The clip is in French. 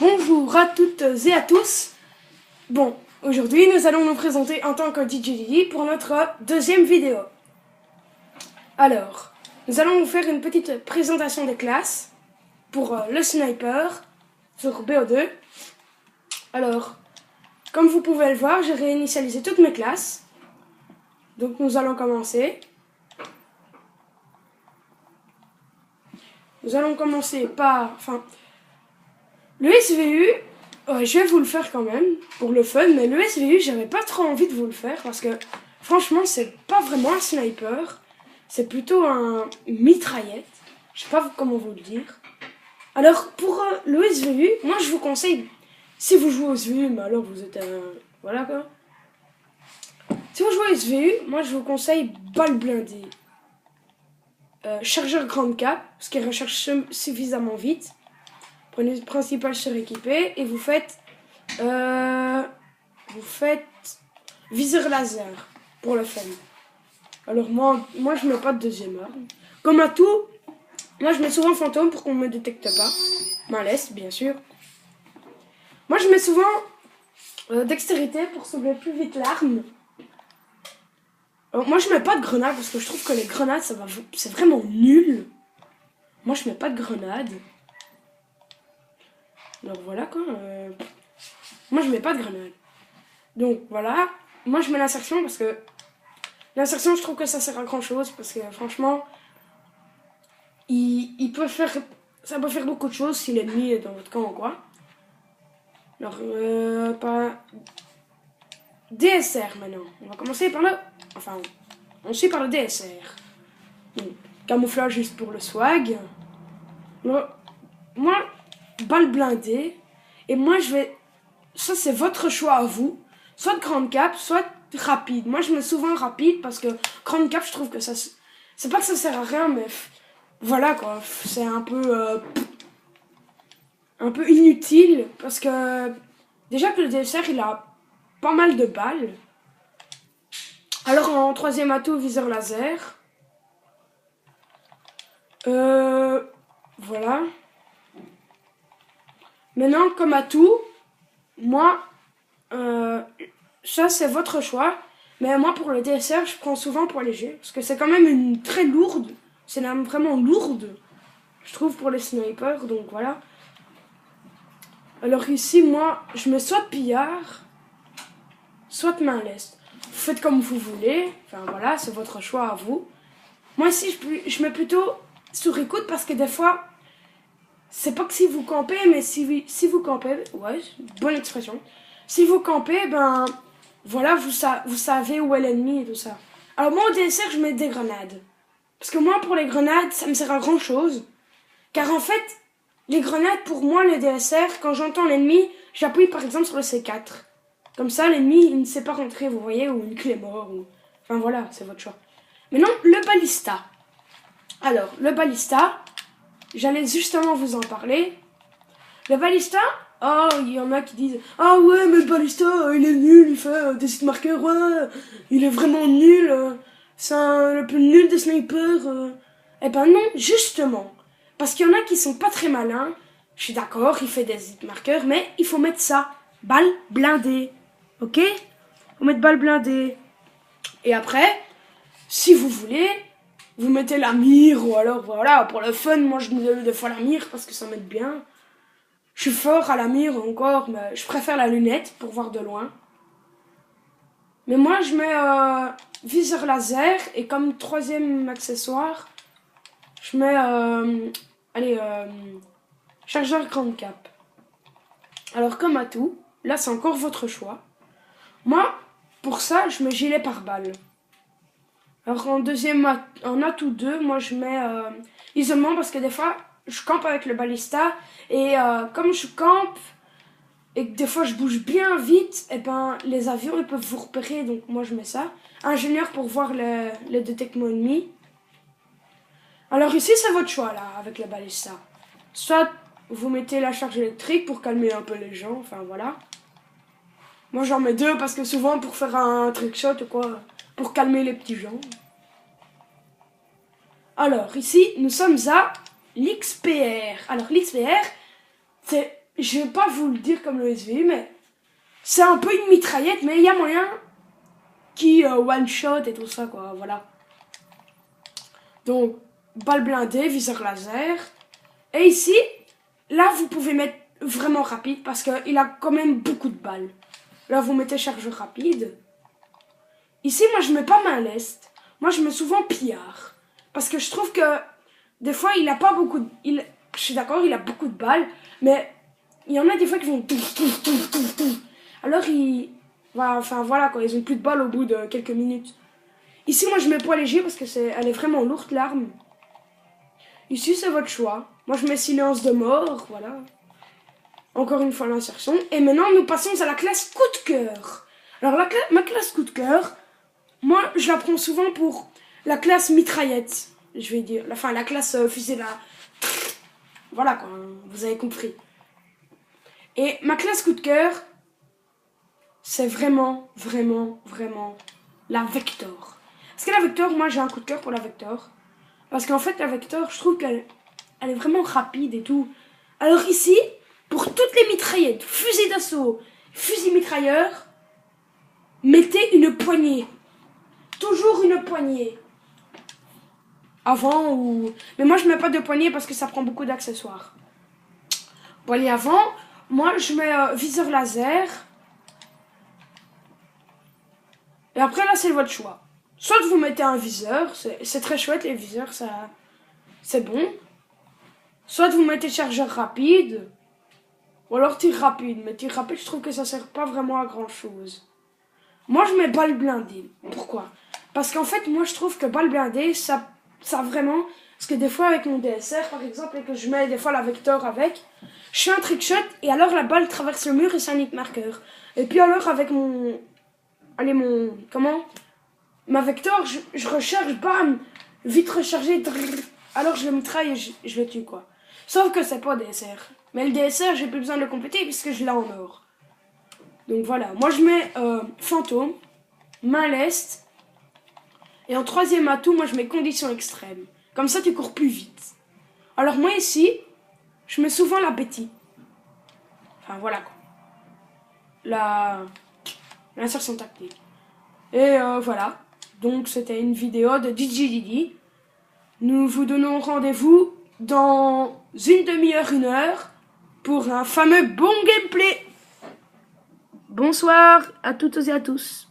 Bonjour à toutes et à tous. Bon, aujourd'hui nous allons nous présenter en tant que DJ Lily pour notre deuxième vidéo. Alors, nous allons vous faire une petite présentation des classes pour le sniper sur BO2. Alors, comme vous pouvez le voir, j'ai réinitialisé toutes mes classes. Donc nous allons commencer. Nous allons commencer par... le SVU, je vais vous le faire quand même, pour le fun, mais le SVU, j'avais pas trop envie de vous le faire, parce que, franchement, c'est pas vraiment un sniper, c'est plutôt un mitraillette, je sais pas comment vous le dire. Alors, pour le SVU, moi je vous conseille, si vous jouez au SVU, mais alors vous êtes un... voilà quoi. Si vous jouez au SVU, moi je vous conseille balle blindée. Chargeur grande cape, ce qui recharge suffisamment vite. Prenez le principal suréquipé et vous faites viseur laser pour le fun. Alors moi je mets pas de deuxième arme. Comme à tout, moi je mets souvent fantôme pour qu'on me détecte pas. Malaise bien sûr. Moi je mets souvent dextérité pour soulever plus vite l'arme. Moi je mets pas de grenade parce que je trouve que les grenades c'est vraiment nul. Moi je mets pas de grenade. Alors voilà quoi. Moi je mets pas de grenade. Donc voilà. Moi je mets l'insertion parce que l'insertion je trouve que ça sert à grand chose parce que franchement il peut faire, ça peut faire beaucoup de choses si l'ennemi est dans votre camp ou quoi. Alors DSR maintenant. On va commencer par on suit par le DSR. Donc, camouflage juste pour le swag. Moi balle blindée. Et moi je vais... ça c'est votre choix à vous. Soit de grande cape, soit rapide. Moi je mets souvent rapide parce que grande cape je trouve que ça... c'est pas que ça sert à rien mais... voilà quoi. C'est un peu inutile parce que... déjà que le DSR il a pas mal de balles. Alors en troisième atout, viseur laser. Voilà. Maintenant, comme atout, moi, ça c'est votre choix. Mais moi, pour le DSR, je prends souvent pour léger. Parce que c'est quand même une très lourde. C'est une arme vraiment lourde, je trouve, pour les snipers. Donc voilà. Alors ici, moi, je mets soit pillard, soit main leste. Vous faites comme vous voulez. Enfin voilà, c'est votre choix à vous. Moi ici, je mets plutôt sur écoute parce que des fois... c'est pas que si vous campez, mais si vous campez, ouais, bonne expression. Si vous campez, ben, voilà, vous savez où est l'ennemi et tout ça. Alors moi au DSR, je mets des grenades. Parce que moi, pour les grenades, ça me sert à grand chose. Car en fait, les grenades, pour moi, le DSR, quand j'entends l'ennemi, j'appuie par exemple sur le C4. Comme ça, l'ennemi, il ne sait pas rentrer, vous voyez, ou une clé mort, ou... enfin voilà, c'est votre choix. Maintenant, le balista. Alors, le balista... j'allais justement vous en parler. Le balista, oh, il y en a qui disent « ah ouais, mais le balista, il est nul, il fait des hit marqueurs, ouais, il est vraiment nul, c'est le plus nul des snipers. » Eh ben non, justement. Parce qu'il y en a qui sont pas très malins. Je suis d'accord, il fait des hit marqueurs, mais il faut mettre ça. Balle blindée. Ok? Faut mettre balle blindée. Et après, si vous voulez... vous mettez la mire, ou alors voilà, pour le fun, moi je mets des fois la mire parce que ça m'aide bien. Je suis fort à la mire encore, mais je préfère la lunette pour voir de loin. Mais moi je mets viseur laser et comme troisième accessoire, je mets chargeur grande cape. Alors comme atout, là c'est encore votre choix. Moi, pour ça, je mets gilet pare-balles. Alors en atout 2, moi je mets isolement parce que des fois je campe avec le balista et comme je campe et que des fois je bouge bien vite, et ben les avions ils peuvent vous repérer, donc moi je mets ça. Ingénieur pour voir le détectement ennemi. Alors ici c'est votre choix là avec le balista. Soit vous mettez la charge électrique pour calmer un peu les gens, enfin voilà. Moi j'en mets 2 parce que souvent pour faire un trickshot ou quoi, pour calmer les petits gens. Alors, ici, nous sommes à l'XPR. Alors, l'XPR, c'est je vais pas vous le dire comme le SVU, mais c'est un peu une mitraillette, mais il y a moyen qui one shot et tout ça, quoi, voilà. Donc, balle blindée, viseur laser. Et ici, là, vous pouvez mettre vraiment rapide parce qu'il a quand même beaucoup de balles. Là, vous mettez chargeur rapide. Ici, moi, je mets pas main leste. Moi, je mets souvent pillard. Parce que je trouve que des fois, il a pas beaucoup de... Je suis d'accord, il a beaucoup de balles, mais il y en a des fois qui vont... Alors, enfin, voilà, quoi, ils ont plus de balles au bout de quelques minutes. Ici, moi, je mets poids léger parce que elle est vraiment lourde, l'arme. Ici, c'est votre choix. Moi, je mets silence de mort, voilà. Encore une fois, l'insertion. Et maintenant, nous passons à la classe coup de cœur. Alors, ma classe coup de cœur, moi, je la prends souvent pour la classe mitraillette, je vais dire. Enfin, la classe fusée là. Voilà, quoi, vous avez compris. Et ma classe coup de cœur, c'est vraiment, vraiment, vraiment la Vector. Parce que la Vector, moi, j'ai un coup de cœur pour la Vector. Parce qu'en fait, la Vector, je trouve qu'elle est vraiment rapide et tout. Alors ici, pour toutes les mitraillettes, fusils d'assaut, fusils mitrailleurs, mettez une poignée. Toujours une poignée. Avant ou... Mais moi, je mets pas de poignée parce que ça prend beaucoup d'accessoires. Poignée avant, moi, je mets viseur laser. Et après, là, c'est votre choix. Soit vous mettez un viseur, c'est très chouette, les viseurs, ça, c'est bon. Soit vous mettez chargeur rapide, ou alors tir rapide. Mais tir rapide, je trouve que ça sert pas vraiment à grand chose. Moi, je mets balle blindée. Pourquoi? Parce qu'en fait, moi, je trouve que balle blindée, ça vraiment... Parce que des fois, avec mon DSR, par exemple, et que je mets des fois la Vector avec, je fais un trickshot, et alors la balle traverse le mur et c'est un hit marqueur. Et puis alors, avec mon... Allez, ma Vector, je recharge, bam, vite rechargé, alors je le mitraille et je le tue, quoi. Sauf que c'est pas DSR. Mais le DSR, j'ai plus besoin de le compléter puisque je l'ai en or. Donc voilà, moi je mets fantôme, main leste, et en troisième atout, moi je mets conditions extrêmes. Comme ça, tu cours plus vite. Alors moi ici, je mets souvent la Betty. Enfin voilà, quoi. L'insertion tactique. Et voilà. Donc c'était une vidéo de DJ Didi. Nous vous donnons rendez-vous dans une demi-heure, 1 heure pour un fameux bon gameplay. Bonsoir à toutes et à tous.